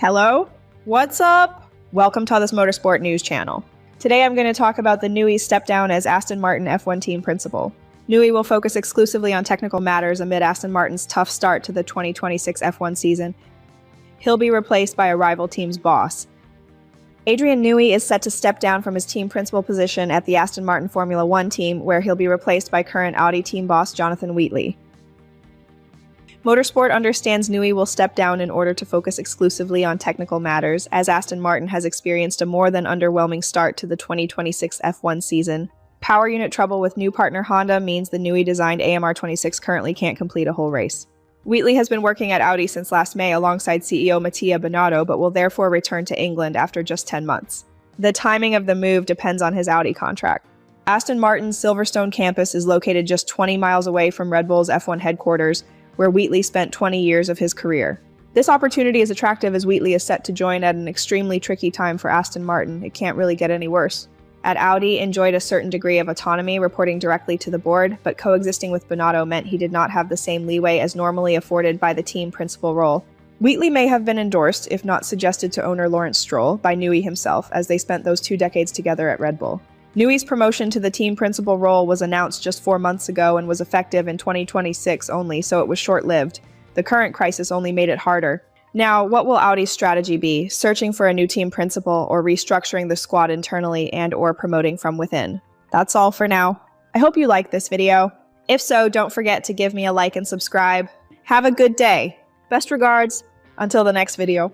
Hello? What's up? Welcome to this Motorsport News channel. Today I'm going to talk about the Newey step down as Aston Martin F1 team principal. Newey will focus exclusively on technical matters amid Aston Martin's tough start to the 2026 F1 season. He'll be replaced by a rival team's boss. Adrian Newey is set to step down from his team principal position at the Aston Martin Formula One team, where he'll be replaced by current Audi team boss Jonathan Wheatley. Motorsport understands Newey will step down in order to focus exclusively on technical matters, as Aston Martin has experienced a more than underwhelming start to the 2026 F1 season. Power unit trouble with new partner Honda means the Newey-designed AMR 26 currently can't complete a whole race. Wheatley has been working at Audi since last May alongside CEO Mattia Binotto, but will therefore return to England after just 10 months. The timing of the move depends on his Audi contract. Aston Martin's Silverstone campus is located just 20 miles away from Red Bull's F1 headquarters, where Wheatley spent 20 years of his career. This opportunity is attractive as Wheatley is set to join at an extremely tricky time for Aston Martin. It can't really get any worse. At Audi, enjoyed a certain degree of autonomy, reporting directly to the board, but coexisting with Binotto meant he did not have the same leeway as normally afforded by the team principal role. Wheatley may have been endorsed, if not suggested to owner Lawrence Stroll, by Newey himself, as they spent those 2 decades together at Red Bull. Newey's promotion to the team principal role was announced just 4 months ago and was effective in 2026 only, so it was short-lived. The current crisis only made it harder. Now, what will Audi's strategy be? Searching for a new team principal, or restructuring the squad internally and/or promoting from within? That's all for now. I hope you liked this video. If so, don't forget to give me a like and subscribe. Have a good day. Best regards. Until the next video.